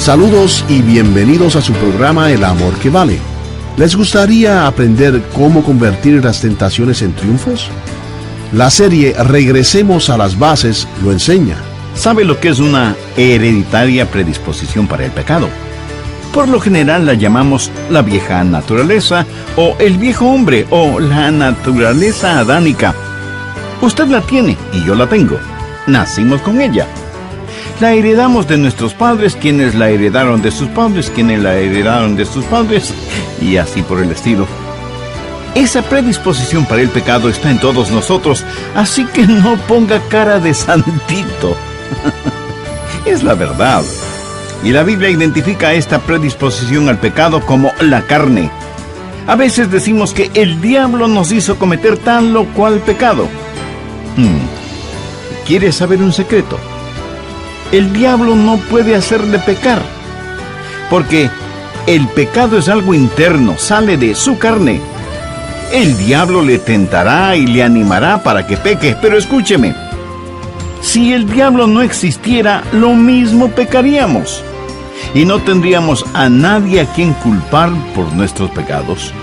Saludos y bienvenidos a su programa El Amor que Vale. ¿Les gustaría aprender cómo convertir las tentaciones en triunfos? La serie Regresemos a las Bases lo enseña. ¿Sabe lo que es una hereditaria predisposición para el pecado? Por lo general la llamamos la vieja naturaleza, o el viejo hombre, o la naturaleza adánica. Usted la tiene y yo la tengo. Nacimos con ella. La heredamos de nuestros padres, quienes la heredaron de sus padres, quienes la heredaron de sus padres, y así por el estilo. Esa predisposición para el pecado está en todos nosotros, así que no ponga cara de santito. Es la verdad. Y la Biblia identifica esta predisposición al pecado como la carne. A veces decimos que el diablo nos hizo cometer tal o cual pecado. ¿Quieres saber un secreto? El diablo no puede hacerle pecar, porque el pecado es algo interno, sale de su carne. El diablo le tentará y le animará para que peque, pero escúcheme, si el diablo no existiera, lo mismo pecaríamos, y no tendríamos a nadie a quien culpar por nuestros pecados.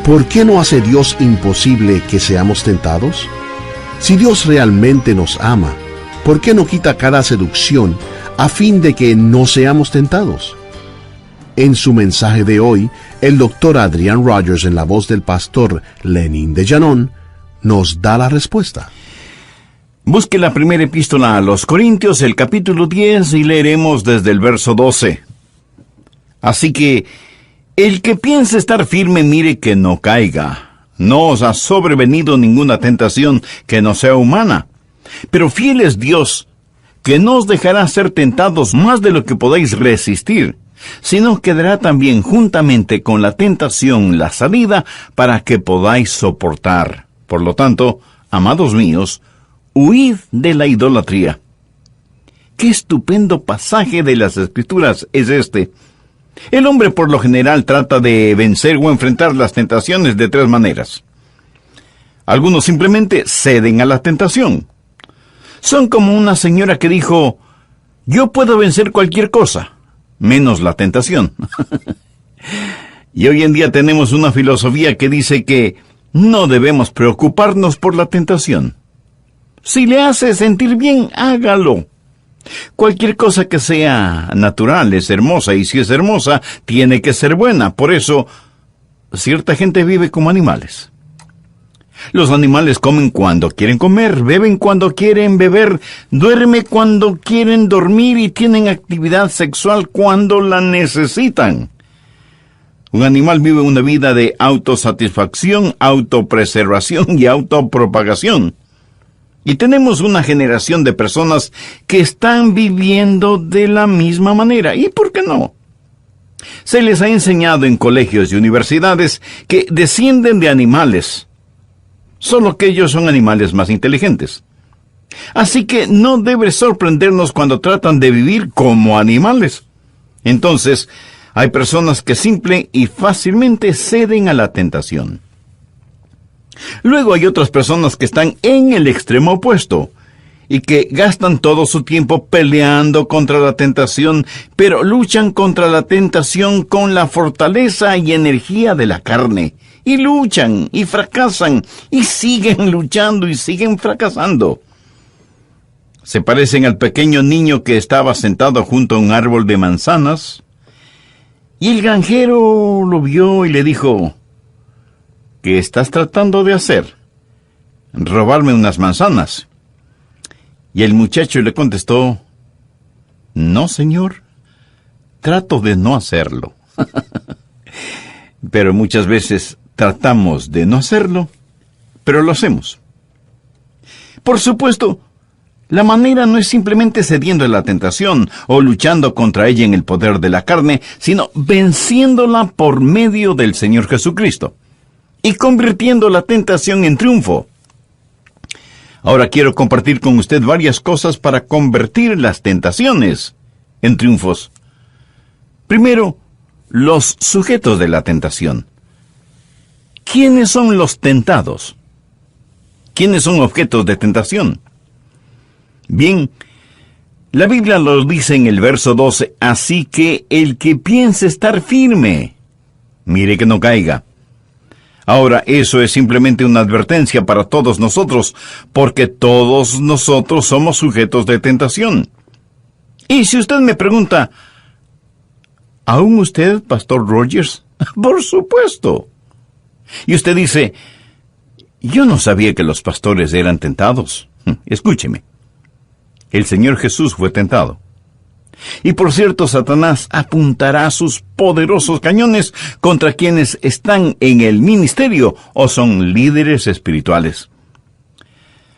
¿Por qué no hace Dios imposible que seamos tentados? Si Dios realmente nos ama, ¿por qué no quita cada seducción a fin de que no seamos tentados? En su mensaje de hoy, el doctor Adrian Rogers, en la voz del pastor Lenin de Llanón, nos da la respuesta. Busque la primera epístola a los Corintios, el capítulo 10, y leeremos desde el verso 12. Así que, el que piense estar firme, mire que no caiga. No os ha sobrevenido ninguna tentación que no sea humana. Pero fiel es Dios, que no os dejará ser tentados más de lo que podáis resistir, sino que dará también juntamente con la tentación la salida para que podáis soportar. Por lo tanto, amados míos, huid de la idolatría. Qué estupendo pasaje de las Escrituras es este. El hombre por lo general trata de vencer o enfrentar las tentaciones de tres maneras. Algunos simplemente ceden a la tentación. Son como una señora que dijo, yo puedo vencer cualquier cosa, menos la tentación. Y hoy en día tenemos una filosofía que dice que no debemos preocuparnos por la tentación. Si le hace sentir bien, hágalo. Cualquier cosa que sea natural es hermosa, y si es hermosa, tiene que ser buena. Por eso, cierta gente vive como animales. Los animales comen cuando quieren comer, beben cuando quieren beber, duermen cuando quieren dormir y tienen actividad sexual cuando la necesitan. Un animal vive una vida de autosatisfacción, autopreservación y autopropagación. Y tenemos una generación de personas que están viviendo de la misma manera. ¿Y por qué no? Se les ha enseñado en colegios y universidades que descienden de animales, solo que ellos son animales más inteligentes. Así que no debe sorprendernos cuando tratan de vivir como animales. Entonces, hay personas que simple y fácilmente ceden a la tentación. Luego hay otras personas que están en el extremo opuesto y que gastan todo su tiempo peleando contra la tentación, pero luchan contra la tentación con la fortaleza y energía de la carne. Y luchan, y fracasan, y siguen luchando, y siguen fracasando. Se parecen al pequeño niño que estaba sentado junto a un árbol de manzanas, y el granjero lo vio y le dijo, ¿qué estás tratando de hacer? ¿Robarme unas manzanas? Y el muchacho le contestó, no, señor, trato de no hacerlo. Pero muchas veces tratamos de no hacerlo, pero lo hacemos. Por supuesto, la manera no es simplemente cediendo a la tentación o luchando contra ella en el poder de la carne, sino venciéndola por medio del Señor Jesucristo y convirtiendo la tentación en triunfo. Ahora quiero compartir con usted varias cosas para convertir las tentaciones en triunfos. Primero, los sujetos de la tentación. ¿Quiénes son los tentados? ¿Quiénes son objetos de tentación? Bien, La Biblia lo dice en el verso 12, así que el que piense estar firme, mire que no caiga. Ahora, eso es simplemente una advertencia para todos nosotros, porque todos nosotros somos sujetos de tentación. Y si usted me pregunta, ¿aún usted, Pastor Rogers? Por supuesto. Y usted dice, yo no sabía que los pastores eran tentados. Escúcheme. El Señor Jesús fue tentado. Y por cierto, Satanás apuntará sus poderosos cañones contra quienes están en el ministerio o son líderes espirituales.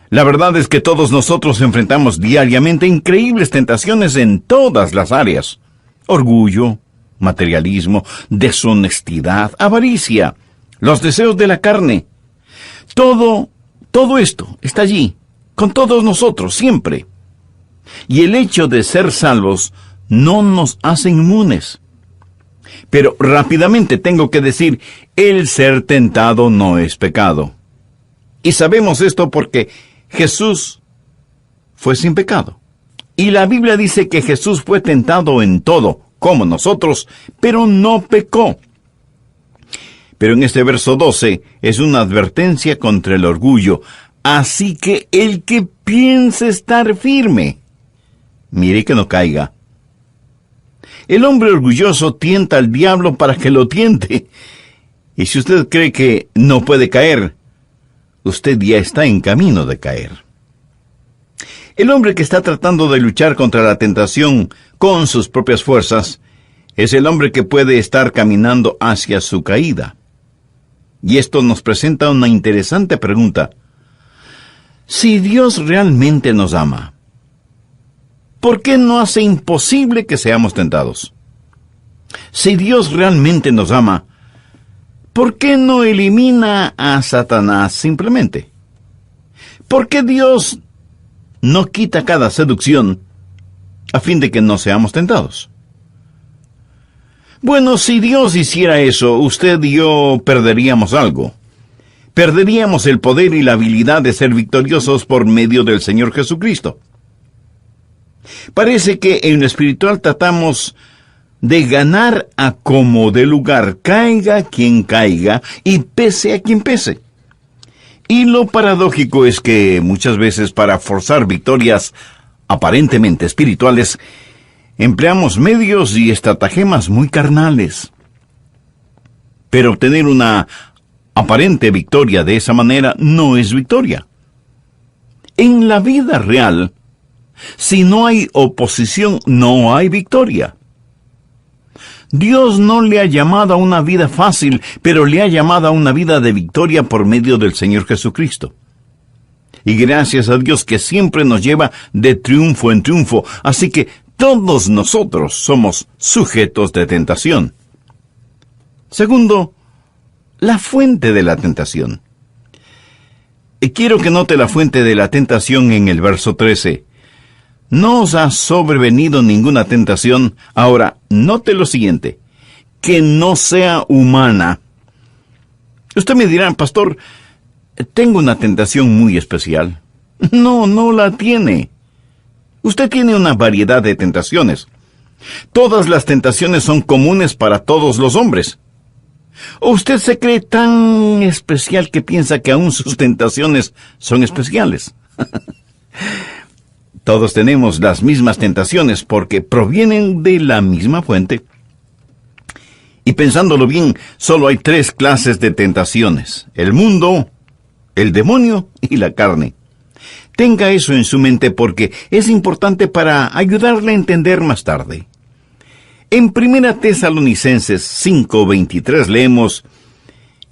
La verdad es que todos nosotros enfrentamos diariamente increíbles tentaciones en todas las áreas. Orgullo, materialismo, deshonestidad, avaricia, los deseos de la carne. Todo esto está allí, con todos nosotros, siempre. Y el hecho de ser salvos no nos hace inmunes. Pero rápidamente tengo que decir, el ser tentado no es pecado. Y sabemos esto porque Jesús fue sin pecado. Y la Biblia dice que Jesús fue tentado en todo, como nosotros, pero no pecó. Pero en este verso 12 es una advertencia contra el orgullo. Así que el que piense estar firme, mire que no caiga. El hombre orgulloso tienta al diablo para que lo tiente. Y si usted cree que no puede caer, usted ya está en camino de caer. El hombre que está tratando de luchar contra la tentación con sus propias fuerzas es el hombre que puede estar caminando hacia su caída. Y esto nos presenta una interesante pregunta. Si Dios realmente nos ama, ¿por qué no hace imposible que seamos tentados? Si Dios realmente nos ama, ¿por qué no elimina a Satanás simplemente? ¿Por qué Dios no quita cada seducción a fin de que no seamos tentados? Bueno, si Dios hiciera eso, usted y yo perderíamos algo. Perderíamos el poder y la habilidad de ser victoriosos por medio del Señor Jesucristo. Parece que en lo espiritual tratamos de ganar a como de lugar, caiga quien caiga y pese a quien pese. Y lo paradójico es que muchas veces para forzar victorias aparentemente espirituales, empleamos medios y estratagemas muy carnales. Pero obtener una aparente victoria de esa manera no es victoria. En la vida real, si no hay oposición, no hay victoria. Dios no le ha llamado a una vida fácil, pero le ha llamado a una vida de victoria por medio del Señor Jesucristo. Y gracias a Dios que siempre nos lleva de triunfo en triunfo, así que todos nosotros somos sujetos de tentación. Segundo, la fuente de la tentación. Quiero que note la fuente de la tentación en el verso 13. No os ha sobrevenido ninguna tentación. Ahora, note lo siguiente, que no sea humana. Usted me dirá, pastor, tengo una tentación muy especial. No la tiene. Usted tiene una variedad de tentaciones. Todas las tentaciones son comunes para todos los hombres. ¿O usted se cree tan especial que piensa que aún sus tentaciones son especiales? Todos tenemos las mismas tentaciones porque provienen de la misma fuente. Y pensándolo bien, solo hay 3 clases de tentaciones: el mundo, el demonio y la carne. Tenga eso en su mente porque es importante para ayudarle a entender más tarde. En 1 Tesalonicenses 5:23 leemos: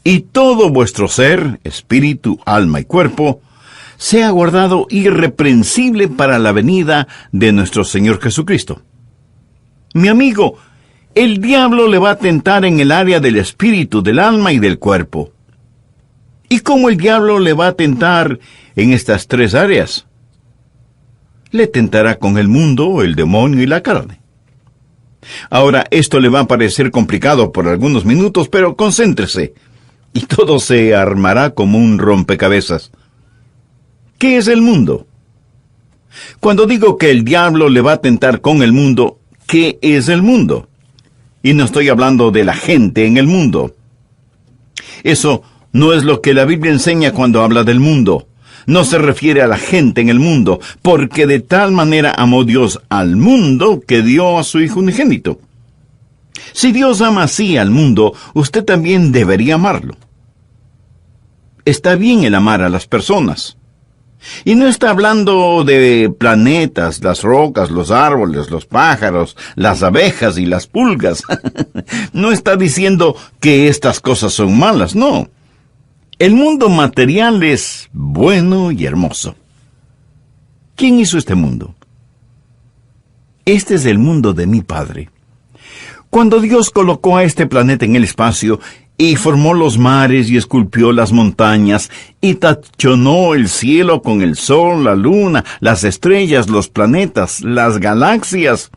y todo vuestro ser, espíritu, alma y cuerpo, sea guardado irreprensible para la venida de nuestro Señor Jesucristo. Mi amigo, el diablo le va a tentar en el área del espíritu, del alma y del cuerpo. ¿Y cómo el diablo le va a tentar en estas 3 áreas? Le tentará con el mundo, el demonio y la carne. Ahora, esto le va a parecer complicado por algunos minutos, pero concéntrese, y todo se armará como un rompecabezas. ¿Qué es el mundo? Cuando digo que el diablo le va a tentar con el mundo, ¿qué es el mundo? Y no estoy hablando de la gente en el mundo. Eso no es lo que la Biblia enseña cuando habla del mundo. No se refiere a la gente en el mundo, porque de tal manera amó Dios al mundo que dio a su Hijo unigénito. Si Dios ama así al mundo, usted también debería amarlo. Está bien el amar a las personas. Y no está hablando de planetas, las rocas, los árboles, los pájaros, las abejas y las pulgas. No está diciendo que estas cosas son malas, no. El mundo material es bueno y hermoso. ¿Quién hizo este mundo? Este es el mundo de mi Padre. Cuando Dios colocó a este planeta en el espacio y formó los mares y esculpió las montañas y tachonó el cielo con el sol, la luna, las estrellas, los planetas, las galaxias,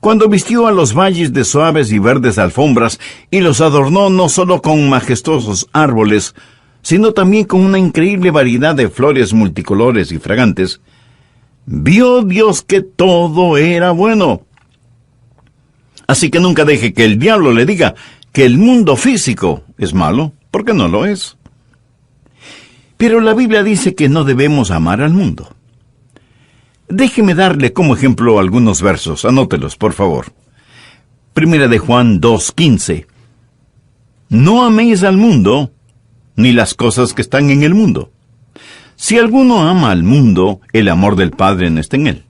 cuando vistió a los valles de suaves y verdes alfombras y los adornó no solo con majestuosos árboles, sino también con una increíble variedad de flores multicolores y fragantes, vio Dios que todo era bueno. Así que nunca deje que el diablo le diga que el mundo físico es malo, porque no lo es. Pero la Biblia dice que no debemos amar al mundo. Déjeme darle como ejemplo algunos versos, anótelos, por favor. Primera de Juan 2:15. No améis al mundo, ni las cosas que están en el mundo. Si alguno ama al mundo, el amor del Padre no está en él.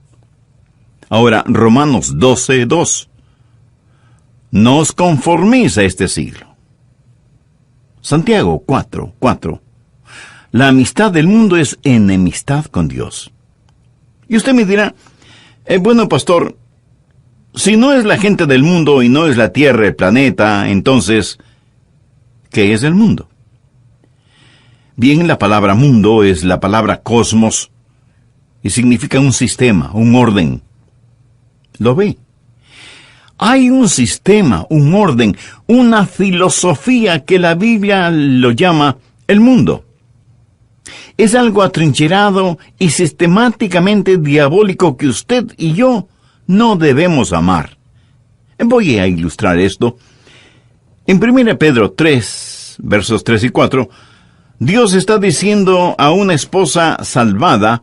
Ahora, Romanos 12:2. No os conforméis a este siglo. Santiago 4:4. La amistad del mundo es enemistad con Dios. Y usted me dirá, bueno, pastor, si no es la gente del mundo y no es la tierra, el planeta, entonces, ¿qué es el mundo? Bien, la palabra mundo es la palabra cosmos y significa un sistema, un orden. ¿Lo ve? Hay un sistema, un orden, una filosofía que la Biblia lo llama el mundo. Es algo atrincherado y sistemáticamente diabólico que usted y yo no debemos amar. Voy a ilustrar esto. En 1 Pedro 3, versos 3 y 4, Dios está diciendo a una esposa salvada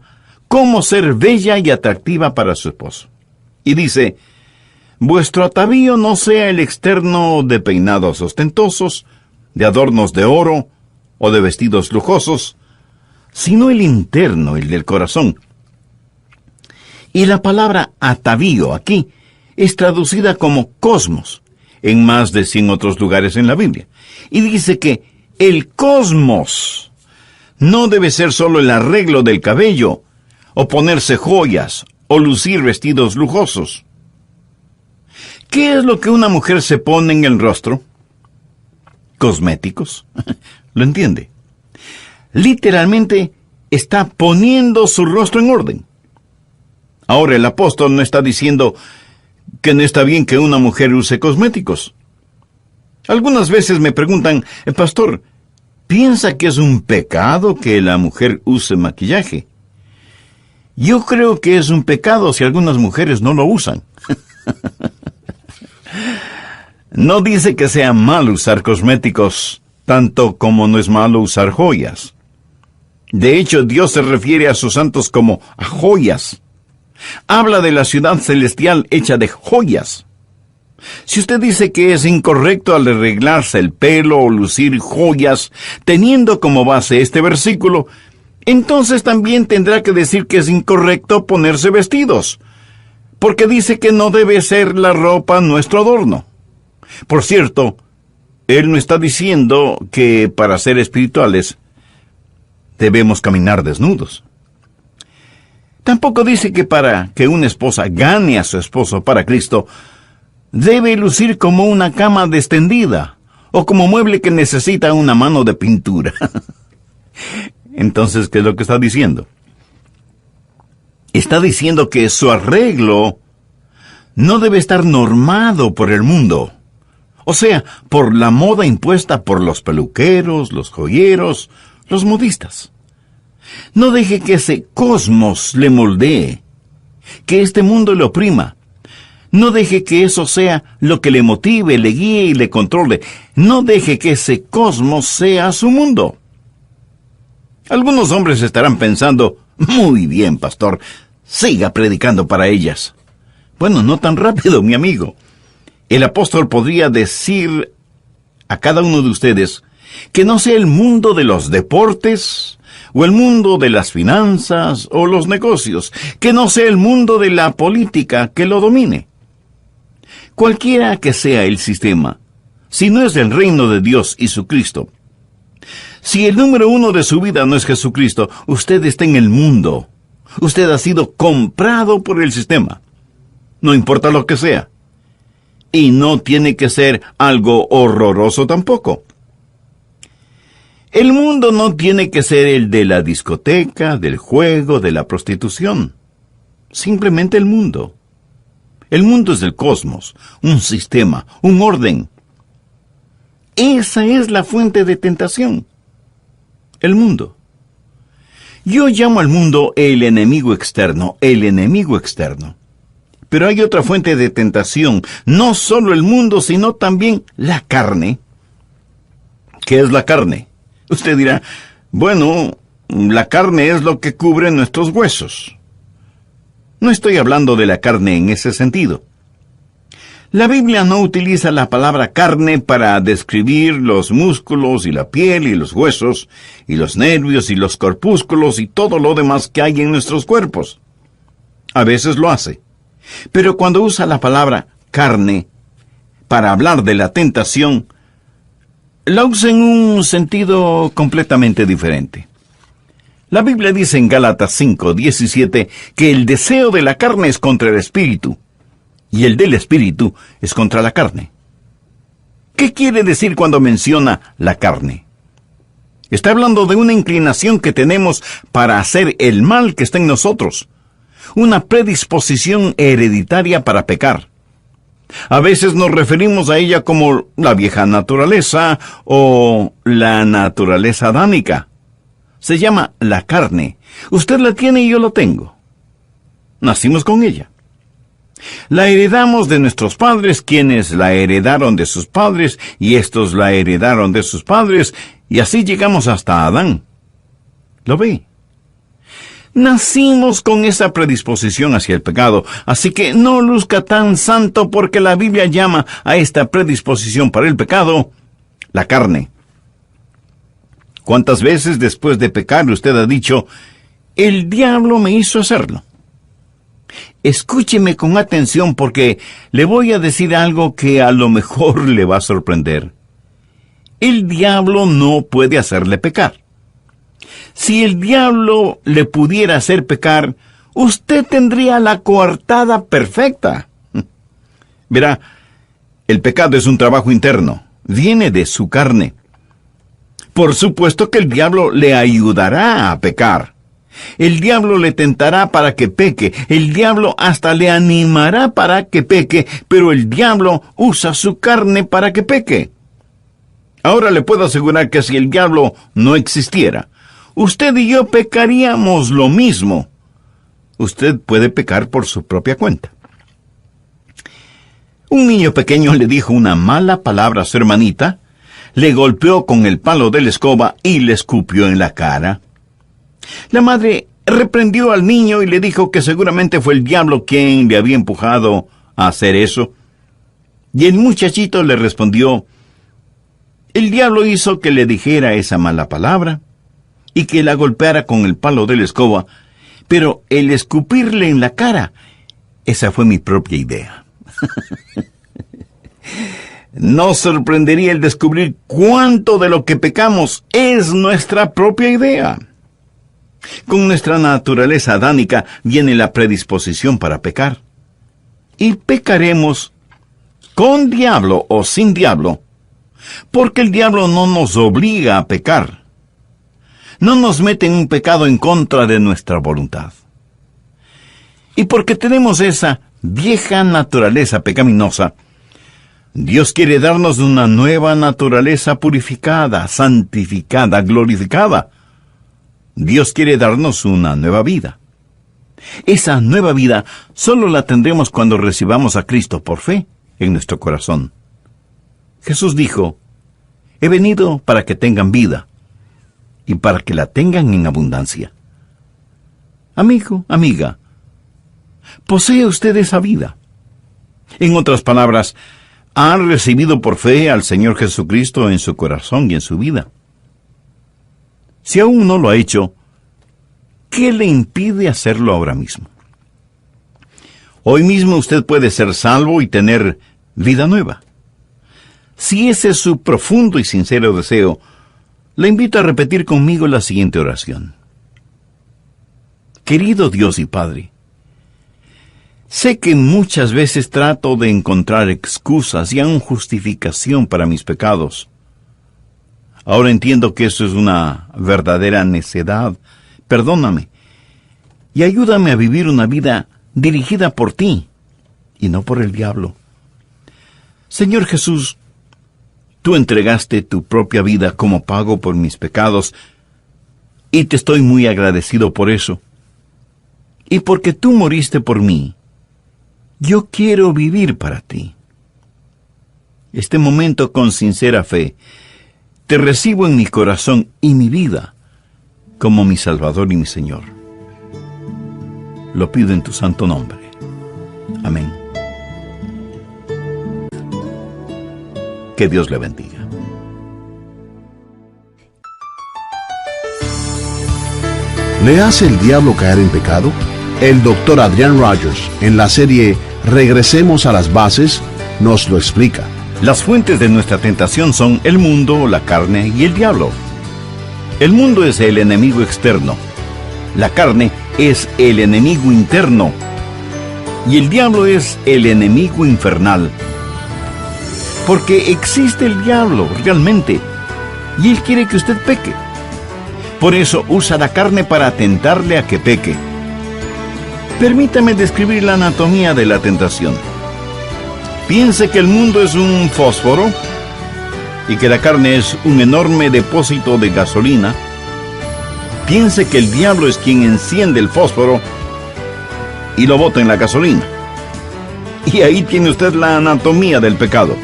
cómo ser bella y atractiva para su esposo. Y dice, vuestro atavío no sea el externo de peinados ostentosos, de adornos de oro o de vestidos lujosos, sino el interno, el del corazón. Y la palabra atavío aquí es traducida como cosmos en más de 100 otros lugares en la Biblia. Y dice que el cosmos no debe ser solo el arreglo del cabello, o ponerse joyas, o lucir vestidos lujosos. ¿Qué es lo que una mujer se pone en el rostro? Cosméticos. ¿Lo entiende? Literalmente está poniendo su rostro en orden. Ahora el apóstol no está diciendo que no está bien que una mujer use cosméticos. Algunas veces me preguntan, pastor, ¿piensa que es un pecado que la mujer use maquillaje? Yo creo que es un pecado si algunas mujeres no lo usan. No dice que sea malo usar cosméticos, tanto como no es malo usar joyas. De hecho, Dios se refiere a sus santos como a joyas. Habla de la ciudad celestial hecha de joyas. Si usted dice que es incorrecto al arreglarse el pelo o lucir joyas, teniendo como base este versículo, entonces también tendrá que decir que es incorrecto ponerse vestidos, porque dice que no debe ser la ropa nuestro adorno. Por cierto, él no está diciendo que para ser espirituales debemos caminar desnudos. Tampoco dice que para que una esposa gane a su esposo para Cristo, debe lucir como una cama extendida o como mueble que necesita una mano de pintura. Entonces, ¿qué es lo que está diciendo? Está diciendo que su arreglo no debe estar normado por el mundo. O sea, por la moda impuesta por los peluqueros, los joyeros, los modistas. No deje que ese cosmos le moldee. que este mundo le oprima. No deje que eso sea lo que le motive, le guíe y le controle. No deje que ese cosmos sea su mundo. Algunos hombres estarán pensando, muy bien, pastor, siga predicando para ellas. Bueno, no tan rápido, mi amigo. El apóstol podría decir a cada uno de ustedes que no sea el mundo de los deportes, o el mundo de las finanzas, o los negocios, que no sea el mundo de la política que lo domine. Cualquiera que sea el sistema, si no es del reino de Dios y su Cristo, si el número uno de su vida no es Jesucristo, usted está en el mundo. Usted ha sido comprado por el sistema. No importa lo que sea. Y no tiene que ser algo horroroso tampoco. El mundo no tiene que ser el de la discoteca, del juego, de la prostitución. Simplemente el mundo. El mundo es el cosmos, un sistema, un orden. Esa es la fuente de tentación. El mundo. Yo llamo al mundo el enemigo externo, el enemigo externo. Pero hay otra fuente de tentación, no solo el mundo, sino también la carne. ¿Qué es la carne? Usted dirá, bueno, la carne es lo que cubre nuestros huesos. No estoy hablando de la carne en ese sentido. La Biblia no utiliza la palabra carne para describir los músculos y la piel y los huesos y los nervios y los corpúsculos y todo lo demás que hay en nuestros cuerpos. A veces lo hace. Pero cuando usa la palabra carne para hablar de la tentación, la usa en un sentido completamente diferente. La Biblia dice en Gálatas 5:17 que el deseo de la carne es contra el espíritu y el del espíritu es contra la carne. ¿Qué quiere decir cuando menciona la carne? Está hablando de una inclinación que tenemos para hacer el mal que está en nosotros, una predisposición hereditaria para pecar. A veces nos referimos a ella como la vieja naturaleza o la naturaleza adámica. Se llama la carne. Usted la tiene y yo la tengo. Nacimos con ella. La heredamos de nuestros padres, quienes la heredaron de sus padres, y estos la heredaron de sus padres, y así llegamos hasta Adán. ¿Lo ve? Nacimos con esa predisposición hacia el pecado, así que no luzca tan santo porque la Biblia llama a esta predisposición para el pecado la carne. ¿Cuántas veces después de pecar usted ha dicho, el diablo me hizo hacerlo? Escúcheme con atención porque le voy a decir algo que a lo mejor le va a sorprender. El diablo no puede hacerle pecar. Si el diablo le pudiera hacer pecar, usted tendría la coartada perfecta. Verá, el pecado es un trabajo interno, viene de su carne. Por supuesto que el diablo le ayudará a pecar. El diablo le tentará para que peque, el diablo hasta le animará para que peque, pero el diablo usa su carne para que peque. Ahora le puedo asegurar que si el diablo no existiera, usted y yo pecaríamos lo mismo. Usted puede pecar por su propia cuenta. Un niño pequeño le dijo una mala palabra a su hermanita, le golpeó con el palo de la escoba y le escupió en la cara. La madre reprendió al niño y le dijo que seguramente fue el diablo quien le había empujado a hacer eso. Y el muchachito le respondió, el diablo hizo que le dijera esa mala palabra y que la golpeara con el palo de la escoba, pero el escupirle en la cara, esa fue mi propia idea. No sorprendería el descubrir cuánto de lo que pecamos es nuestra propia idea. Con nuestra naturaleza adánica viene la predisposición para pecar. Y pecaremos con diablo o sin diablo, porque el diablo no nos obliga a pecar. No nos mete en un pecado en contra de nuestra voluntad. Y porque tenemos esa vieja naturaleza pecaminosa, Dios quiere darnos una nueva naturaleza purificada, santificada, glorificada. Dios quiere darnos una nueva vida. Esa nueva vida solo la tendremos cuando recibamos a Cristo por fe en nuestro corazón. Jesús dijo: he venido para que tengan vida y para que la tengan en abundancia. Amigo, amiga, ¿posee usted esa vida? En otras palabras, ¿ha recibido por fe al Señor Jesucristo en su corazón y en su vida? Si aún no lo ha hecho, ¿qué le impide hacerlo ahora mismo? Hoy mismo usted puede ser salvo y tener vida nueva. Si ese es su profundo y sincero deseo, le invito a repetir conmigo la siguiente oración. Querido Dios y Padre, sé que muchas veces trato de encontrar excusas y aún justificación para mis pecados. Ahora entiendo que eso es una verdadera necedad. Perdóname y ayúdame a vivir una vida dirigida por ti y no por el diablo. Señor Jesús, tú entregaste tu propia vida como pago por mis pecados y te estoy muy agradecido por eso. Y porque tú moriste por mí, yo quiero vivir para ti. Este momento con sincera fe, te recibo en mi corazón y mi vida como mi Salvador y mi Señor. Lo pido en tu santo nombre. Amén. Que Dios le bendiga. ¿Le hace el diablo caer en pecado? El Dr. Adrian Rogers, en la serie Regresemos a las Bases, nos lo explica. Las fuentes de nuestra tentación son el mundo, la carne y el diablo. El mundo es el enemigo externo. La carne es el enemigo interno. Y el diablo es el enemigo infernal. Porque existe el diablo realmente. Y él quiere que usted peque. Por eso usa la carne para tentarle a que peque. Permítame describir la anatomía de la tentación. Piense que el mundo es un fósforo y que la carne es un enorme depósito de gasolina. Piense que el diablo es quien enciende el fósforo y lo bota en la gasolina. Y ahí tiene usted la anatomía del pecado.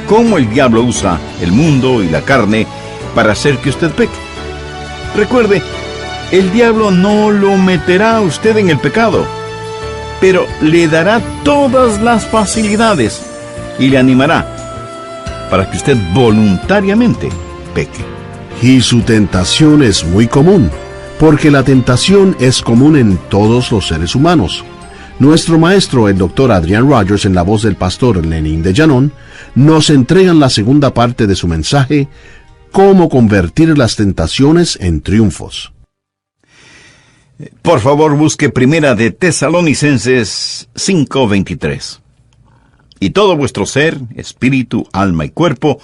Cómo el diablo usa el mundo y la carne para hacer que usted peque. Recuerde, el diablo no lo meterá a usted en el pecado, pero le dará todas las facilidades y le animará para que usted voluntariamente peque. Y su tentación es muy común, porque la tentación es común en todos los seres humanos. Nuestro maestro, el Dr. Adrian Rogers, en la voz del pastor Lenín de Llanón, nos entregan la segunda parte de su mensaje, Cómo convertir las tentaciones en triunfos. Por favor, busque Primera de Tesalonicenses 5:23. Y todo vuestro ser, espíritu, alma y cuerpo,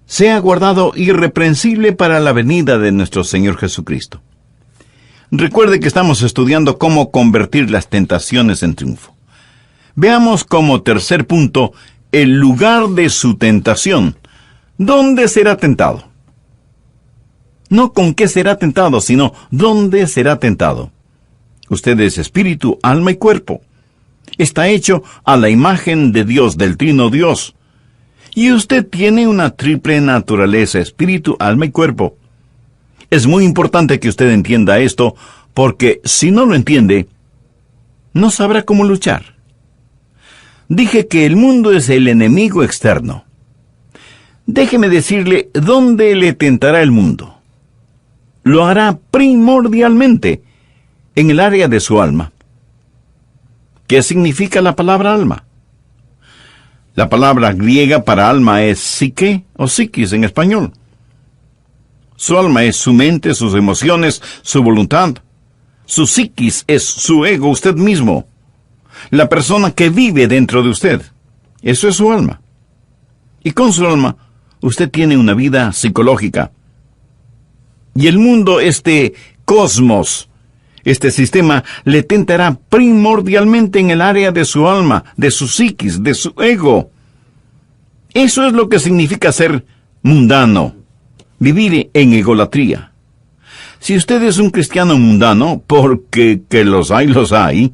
sea guardado irreprensible para la venida de nuestro Señor Jesucristo. Recuerde que estamos estudiando cómo convertir las tentaciones en triunfo. Veamos como tercer punto el lugar de su tentación. ¿Dónde será tentado? No con qué será tentado, sino dónde será tentado. Usted es espíritu, alma y cuerpo. Está hecho a la imagen de Dios, del Trino Dios. Y usted tiene una triple naturaleza, espíritu, alma y cuerpo. Es muy importante que usted entienda esto, porque si no lo entiende, no sabrá cómo luchar. Dije que el mundo es el enemigo externo. Déjeme decirle dónde le tentará el mundo. Lo hará primordialmente en el área de su alma. ¿Qué significa la palabra alma? La palabra griega para alma es psique o psiquis en español. Su alma es su mente, sus emociones, su voluntad. Su psiquis es su ego, usted mismo. La persona que vive dentro de usted. Eso es su alma. Y con su alma, usted tiene una vida psicológica. Y el mundo, este cosmos, este sistema, le tentará primordialmente en el área de su alma, de su psiquis, de su ego. Eso es lo que significa ser mundano, vivir en egolatría. Si usted es un cristiano mundano, porque que los hay,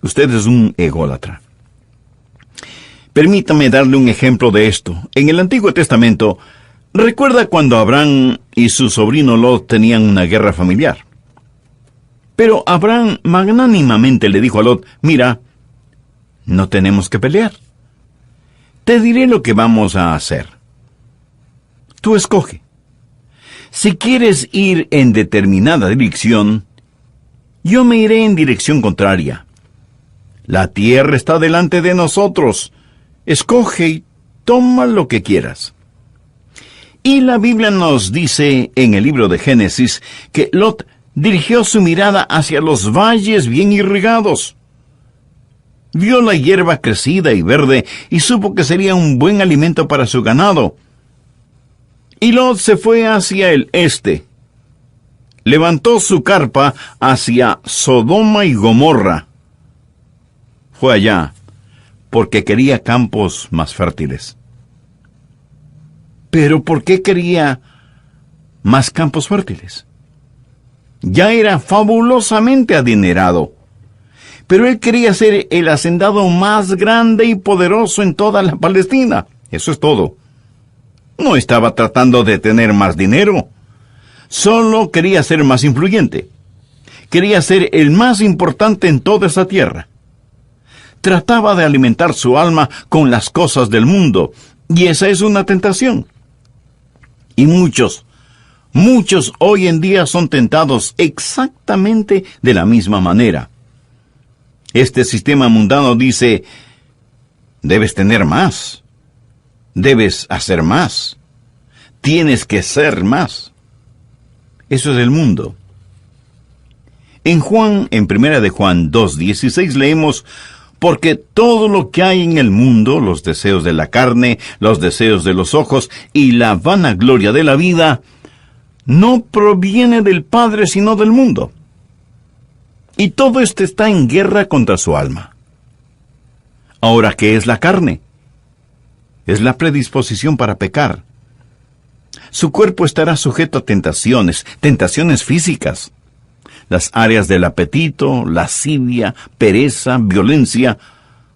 usted es un ególatra. Permítame darle un ejemplo de esto. En el Antiguo Testamento, recuerda cuando Abraham y su sobrino Lot tenían una guerra familiar. Pero Abraham magnánimamente le dijo a Lot, mira, no tenemos que pelear. Te diré lo que vamos a hacer. Tú escoge. Si quieres ir en determinada dirección, yo me iré en dirección contraria. La tierra está delante de nosotros. Escoge y toma lo que quieras. Y la Biblia nos dice en el libro de Génesis que Lot dirigió su mirada hacia los valles bien irrigados. Vio la hierba crecida y verde y supo que sería un buen alimento para su ganado. Y Lot se fue hacia el este. Levantó su carpa hacia Sodoma y Gomorra. Fue allá porque quería campos más fértiles. ¿Pero por qué quería más campos fértiles? Ya era fabulosamente adinerado, pero él quería ser el hacendado más grande y poderoso en toda la Palestina. Eso es todo. No estaba tratando de tener más dinero. Solo quería ser más influyente. Quería ser el más importante en toda esa tierra. Trataba de alimentar su alma con las cosas del mundo, y esa es una tentación. Y muchos hoy en día son tentados exactamente de la misma manera. Este sistema mundano dice, debes tener más, debes hacer más, tienes que ser más. Eso es el mundo. En 1 de Juan 2:16 leemos, porque todo lo que hay en el mundo, los deseos de la carne, los deseos de los ojos y la vanagloria de la vida, no proviene del Padre sino del mundo. Y todo esto está en guerra contra su alma. Ahora, ¿qué es la carne? Es la predisposición para pecar. Su cuerpo estará sujeto a tentaciones físicas. Las áreas del apetito, lascivia, pereza, violencia,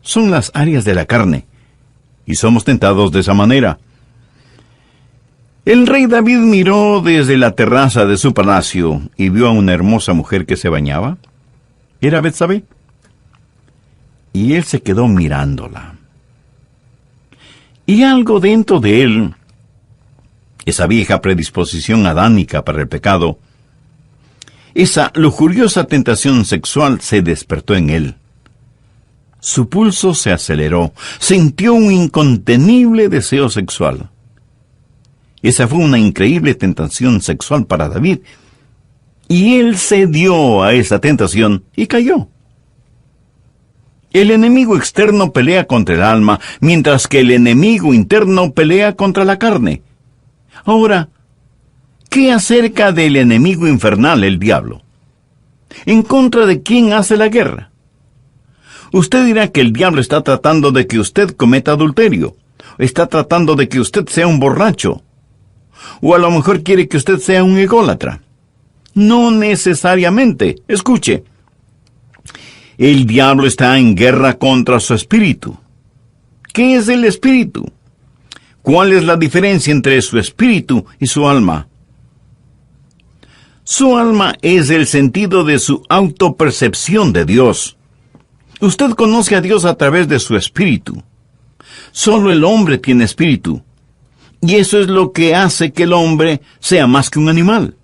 son las áreas de la carne, y somos tentados de esa manera. El rey David miró desde la terraza de su palacio y vio a una hermosa mujer que se bañaba. Era Betsabé. Y él se quedó mirándola. Y algo dentro de él, esa vieja predisposición adánica para el pecado, esa lujuriosa tentación sexual se despertó en él. Su pulso se aceleró, sintió un incontenible deseo sexual. Esa fue una increíble tentación sexual para David, y él cedió a esa tentación y cayó. El enemigo externo pelea contra el alma, mientras que el enemigo interno pelea contra la carne. Ahora, ¿qué acerca del enemigo infernal, el diablo? ¿En contra de quién hace la guerra? Usted dirá que el diablo está tratando de que usted cometa adulterio, está tratando de que usted sea un borracho, o a lo mejor quiere que usted sea un ególatra. No necesariamente. Escuche, el diablo está en guerra contra su espíritu. ¿Qué es el espíritu? ¿Cuál es la diferencia entre su espíritu y su alma? Su alma es el sentido de su autopercepción de Dios. Usted conoce a Dios a través de su espíritu. Solo el hombre tiene espíritu. Y eso es lo que hace que el hombre sea más que un animal.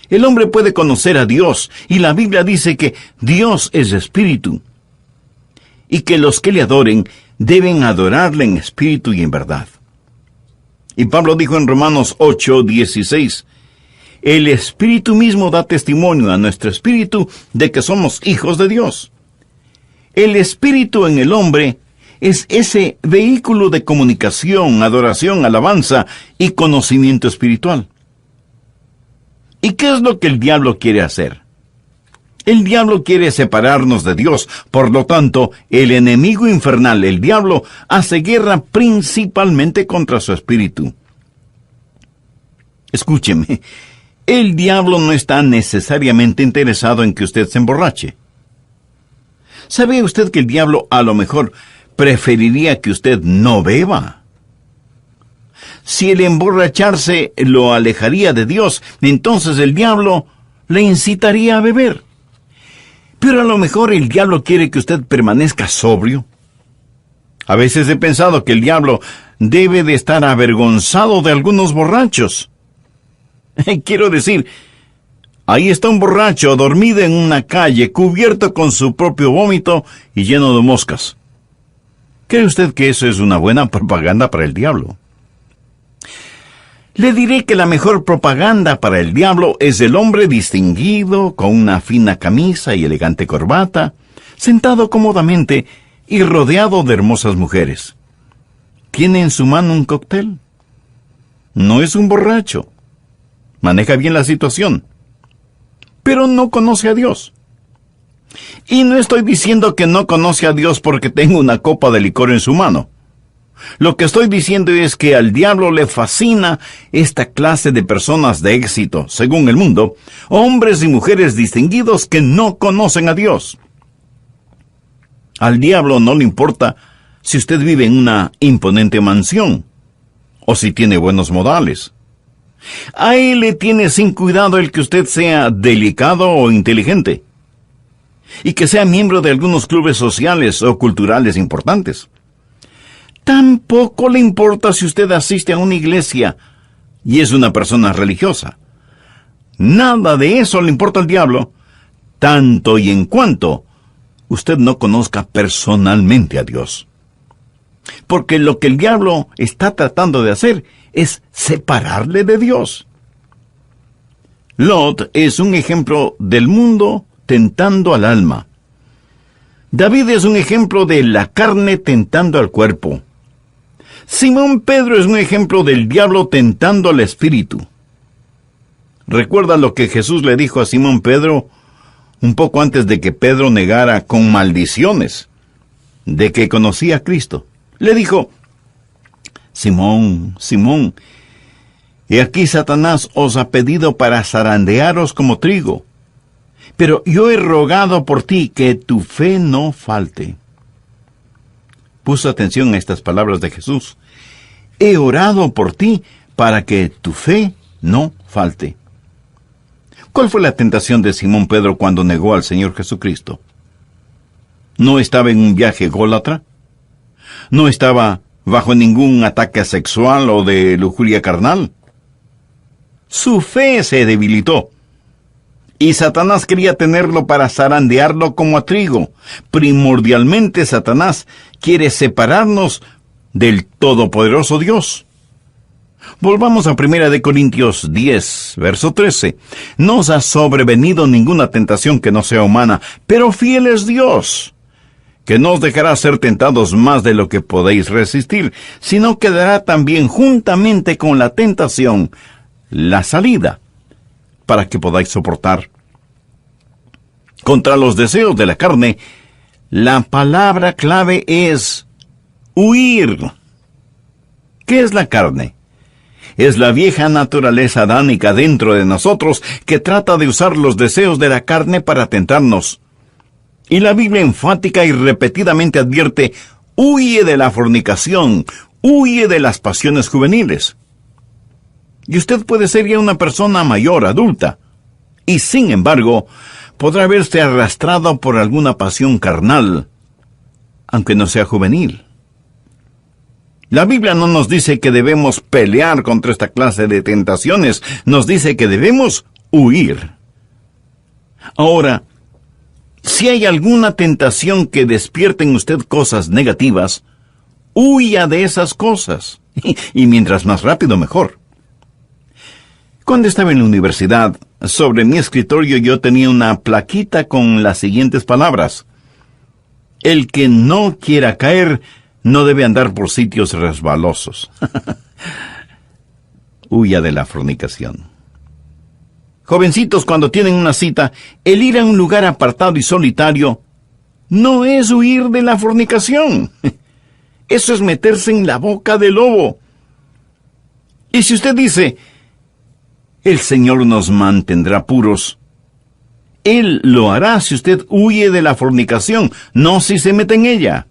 El hombre puede conocer a Dios, y la Biblia dice que Dios es espíritu, y que los que le adoren deben adorarle en espíritu y en verdad. Y Pablo dijo en Romanos 8:16, el espíritu mismo da testimonio a nuestro espíritu de que somos hijos de Dios. El espíritu en el hombre es ese vehículo de comunicación, adoración, alabanza y conocimiento espiritual. ¿Y qué es lo que el diablo quiere hacer? El diablo quiere separarnos de Dios. Por lo tanto, el enemigo infernal, el diablo, hace guerra principalmente contra su espíritu. Escúcheme, El diablo no está necesariamente interesado en que usted se emborrache. ¿Sabe usted que el diablo a lo mejor preferiría que usted no beba? Si el emborracharse lo alejaría de Dios, entonces el diablo le incitaría a beber. Pero a lo mejor el diablo quiere que usted permanezca sobrio. A veces he pensado que el diablo debe de estar avergonzado de algunos borrachos. Quiero decir, ahí está un borracho dormido en una calle, cubierto con su propio vómito y lleno de moscas. ¿Cree usted que eso es una buena propaganda para el diablo? Le diré que la mejor propaganda para el diablo es el hombre distinguido, con una fina camisa y elegante corbata, sentado cómodamente y rodeado de hermosas mujeres. ¿Tiene en su mano un cóctel? No es un borracho. Maneja bien la situación, pero no conoce a Dios. Y no estoy diciendo que no conoce a Dios porque tenga una copa de licor en su mano. Lo que estoy diciendo es que al diablo le fascina esta clase de personas de éxito, según el mundo, hombres y mujeres distinguidos que no conocen a Dios. Al diablo no le importa si usted vive en una imponente mansión o si tiene buenos modales. A él le tiene sin cuidado el que usted sea delicado o inteligente y que sea miembro de algunos clubes sociales o culturales importantes. Tampoco le importa si usted asiste a una iglesia y es una persona religiosa. Nada de eso le importa al diablo, tanto y en cuanto usted no conozca personalmente a Dios. Porque lo que el diablo está tratando de hacer es separarle de Dios. Lot es un ejemplo del mundo tentando al alma. David es un ejemplo de la carne tentando al cuerpo. Simón Pedro es un ejemplo del diablo tentando al espíritu. ¿Recuerda lo que Jesús le dijo a Simón Pedro un poco antes de que Pedro negara con maldiciones de que conocía a Cristo? Le dijo: Simón, Simón, he aquí Satanás os ha pedido para zarandearos como trigo, pero yo he rogado por ti que tu fe no falte. Puso atención a estas palabras de Jesús. He orado por ti para que tu fe no falte. ¿Cuál fue la tentación de Simón Pedro cuando negó al Señor Jesucristo? ¿No estaba en un viaje ególatra? ¿No estaba bajo ningún ataque sexual o de lujuria carnal? Su fe se debilitó. Y Satanás quería tenerlo para zarandearlo como a trigo. Primordialmente, Satanás quiere separarnos del todopoderoso Dios. Volvamos a 1 Corintios 10, verso 13. No os ha sobrevenido ninguna tentación que no sea humana, pero fiel es Dios, que no os dejará ser tentados más de lo que podéis resistir, sino que dará también juntamente con la tentación la salida, para que podáis soportar. Contra los deseos de la carne, la palabra clave es huir. ¿Qué es la carne? Es la vieja naturaleza adánica dentro de nosotros que trata de usar los deseos de la carne para tentarnos. Y la Biblia enfática y repetidamente advierte: huye de la fornicación, huye de las pasiones juveniles. Y usted puede ser ya una persona mayor, adulta, y sin embargo, podrá verse arrastrado por alguna pasión carnal, aunque no sea juvenil. La Biblia no nos dice que debemos pelear contra esta clase de tentaciones, nos dice que debemos huir. Ahora, si hay alguna tentación que despierte en usted cosas negativas, huya de esas cosas, y mientras más rápido mejor. Cuando estaba en la universidad, sobre mi escritorio yo tenía una plaquita con las siguientes palabras: el que no quiera caer no debe andar por sitios resbalosos. Huya de la fornicación. Jovencitos, cuando tienen una cita, el ir a un lugar apartado y solitario no es huir de la fornicación. Eso es meterse en la boca del lobo. Y si usted dice: El Señor nos mantendrá puros. Él lo hará si usted huye de la fornicación, no si se mete en ella.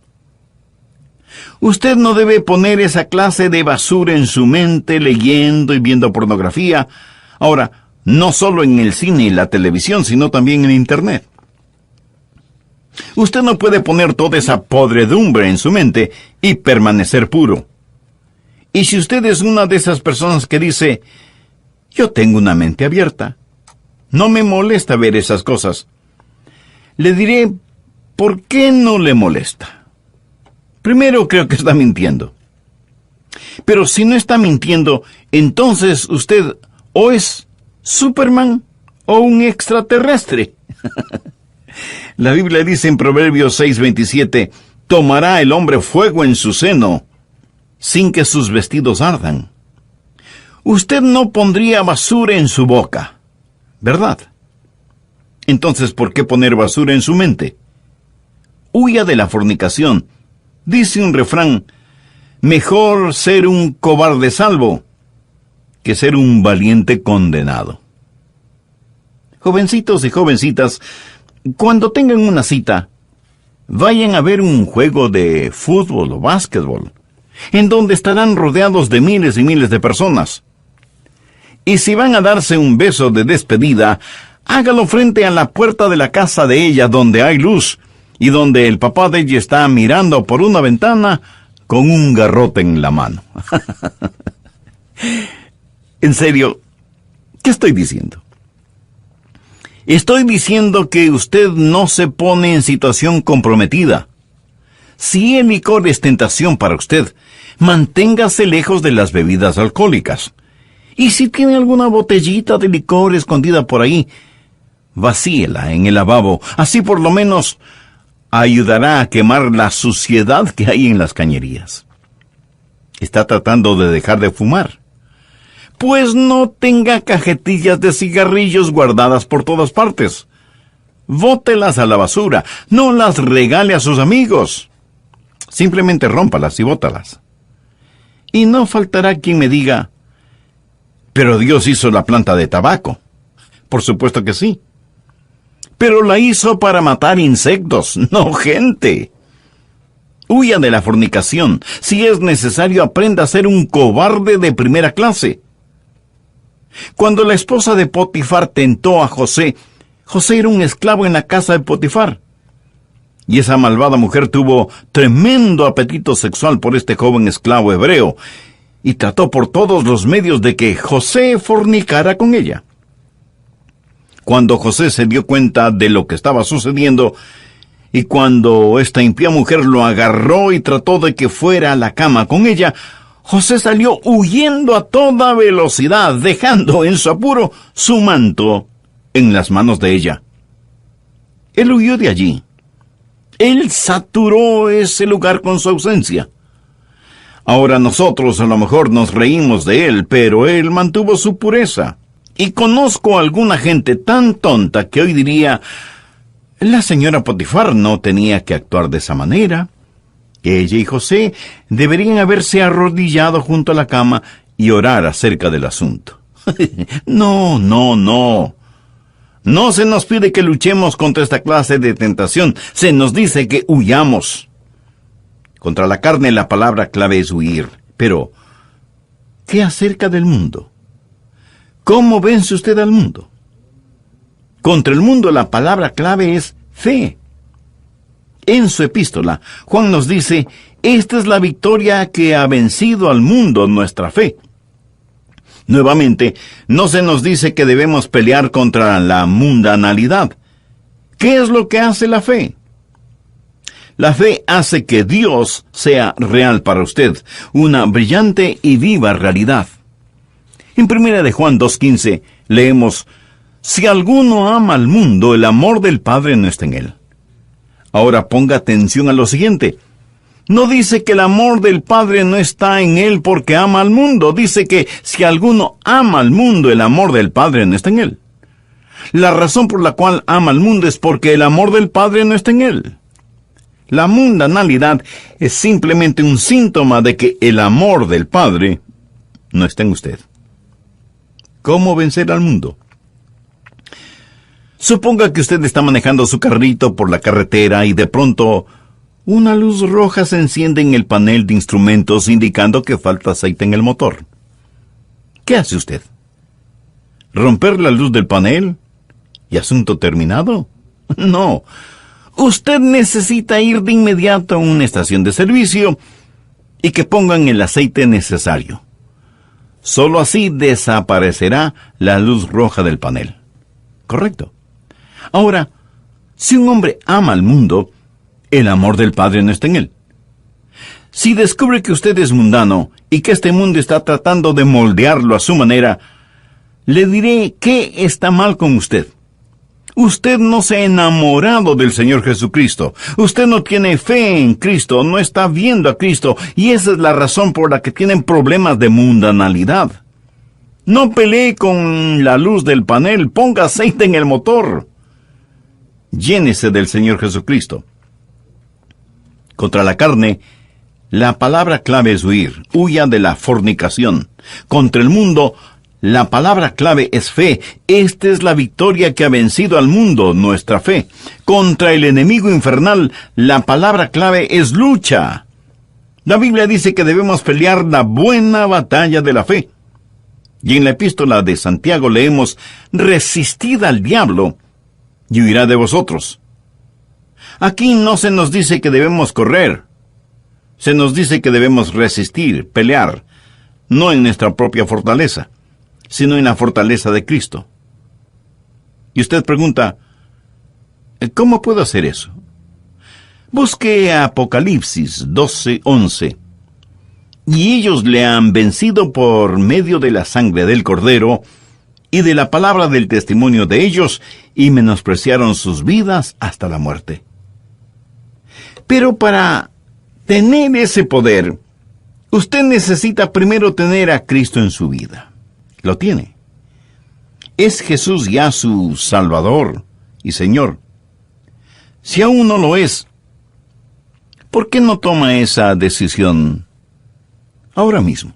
Usted no debe poner esa clase de basura en su mente leyendo y viendo pornografía. Ahora, no solo en el cine y la televisión, sino también en Internet. Usted no puede poner toda esa podredumbre en su mente y permanecer puro. Y si usted es una de esas personas que dice, yo tengo una mente abierta, no me molesta ver esas cosas, le diré, ¿por qué no le molesta? Primero, creo que está mintiendo. Pero si no está mintiendo, entonces usted o es Superman o un extraterrestre. La Biblia dice en Proverbios 6:27, tomará el hombre fuego en su seno, sin que sus vestidos ardan. Usted no pondría basura en su boca, ¿verdad? Entonces, ¿por qué poner basura en su mente? Huya de la fornicación. Dice un refrán, mejor ser un cobarde salvo que ser un valiente condenado. Jovencitos y jovencitas, cuando tengan una cita, vayan a ver un juego de fútbol o básquetbol, en donde estarán rodeados de miles y miles de personas. Y si van a darse un beso de despedida, hágalo frente a la puerta de la casa de ella donde hay luz, y donde el papá de ella está mirando por una ventana con un garrote en la mano. En serio, ¿qué estoy diciendo? Estoy diciendo que usted no se pone en situación comprometida. Si el licor es tentación para usted, manténgase lejos de las bebidas alcohólicas. Y si tiene alguna botellita de licor escondida por ahí, vacíela en el lavabo. Así por lo menos ayudará a quemar la suciedad que hay en las cañerías. ¿Está tratando de dejar de fumar? Pues no tenga cajetillas de cigarrillos guardadas por todas partes. Bótelas a la basura, no las regale a sus amigos. Simplemente rómpalas y bótalas. Y no faltará quien me diga, pero Dios hizo la planta de tabaco. Por supuesto que sí. Pero la hizo para matar insectos, no gente. Huya de la fornicación. Si es necesario, aprenda a ser un cobarde de primera clase. Cuando la esposa de Potifar tentó a José, José era un esclavo en la casa de Potifar. Y esa malvada mujer tuvo tremendo apetito sexual por este joven esclavo hebreo, y trató por todos los medios de que José fornicara con ella. Cuando José se dio cuenta de lo que estaba sucediendo, y cuando esta impía mujer lo agarró y trató de que fuera a la cama con ella, José salió huyendo a toda velocidad, dejando en su apuro su manto en las manos de ella. Él huyó de allí. Él saturó ese lugar con su ausencia. Ahora nosotros a lo mejor nos reímos de él, pero él mantuvo su pureza. Y conozco a alguna gente tan tonta que hoy diría, la señora Potifar no tenía que actuar de esa manera. Ella y José deberían haberse arrodillado junto a la cama y orar acerca del asunto. No. No se nos pide que luchemos contra esta clase de tentación. Se nos dice que huyamos. Contra la carne la palabra clave es huir. Pero, ¿qué acerca del mundo? ¿Cómo vence usted al mundo? Contra el mundo la palabra clave es fe. En su epístola, Juan nos dice, esta es la victoria que ha vencido al mundo, nuestra fe. Nuevamente, no se nos dice que debemos pelear contra la mundanalidad. ¿Qué es lo que hace la fe? La fe hace que Dios sea real para usted, una brillante y viva realidad. En 1 de Juan 2:15 leemos, si alguno ama al mundo, el amor del Padre no está en él. Ahora ponga atención a lo siguiente. No dice que el amor del Padre no está en él porque ama al mundo. Dice que si alguno ama al mundo, el amor del Padre no está en él. La razón por la cual ama al mundo es porque el amor del Padre no está en él. La mundanalidad es simplemente un síntoma de que el amor del Padre no está en usted. ¿Cómo vencer al mundo? Suponga que usted está manejando su carrito por la carretera y de pronto una luz roja se enciende en el panel de instrumentos indicando que falta aceite en el motor. ¿Qué hace usted? ¿Romper la luz del panel? ¿Y asunto terminado? No. Usted necesita ir de inmediato a una estación de servicio y que pongan el aceite necesario. Solo así desaparecerá la luz roja del panel. ¿Correcto? Ahora, si un hombre ama al mundo, el amor del Padre no está en él. Si descubre que usted es mundano y que este mundo está tratando de moldearlo a su manera, le diré qué está mal con usted. Usted no se ha enamorado del Señor Jesucristo. Usted no tiene fe en Cristo, no está viendo a Cristo, y esa es la razón por la que tienen problemas de mundanalidad. No pelee con la luz del panel, ponga aceite en el motor. Llénese del Señor Jesucristo. Contra la carne, la palabra clave es huir. Huya de la fornicación. Contra el mundo, la palabra clave es fe. Esta es la victoria que ha vencido al mundo, nuestra fe. Contra el enemigo infernal, la palabra clave es lucha. La Biblia dice que debemos pelear la buena batalla de la fe. Y en la epístola de Santiago leemos: resistid al diablo y huirá de vosotros. Aquí no se nos dice que debemos correr. Se nos dice que debemos resistir, pelear, no en nuestra propia fortaleza, sino en la fortaleza de Cristo. Y usted pregunta, ¿cómo puedo hacer eso? Busque Apocalipsis 12:11. Y ellos le han vencido por medio de la sangre del Cordero y de la palabra del testimonio de ellos, y menospreciaron sus vidas hasta la muerte. Pero para tener ese poder, usted necesita primero tener a Cristo en su vida. Lo tiene. ¿Es Jesús ya su Salvador y Señor? Si aún no lo es, ¿por qué no toma esa decisión ahora mismo?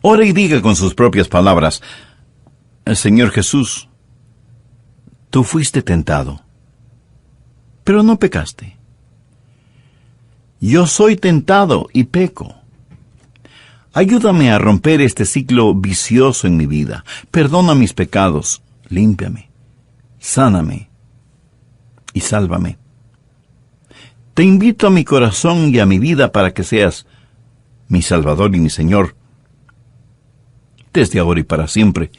Ora y diga con sus propias palabras: Señor Jesús, tú fuiste tentado, pero no pecaste. Yo soy tentado y peco. Ayúdame a romper este ciclo vicioso en mi vida. Perdona mis pecados, límpiame, sáname y sálvame. Te invito a mi corazón y a mi vida para que seas mi Salvador y mi Señor, desde ahora y para siempre.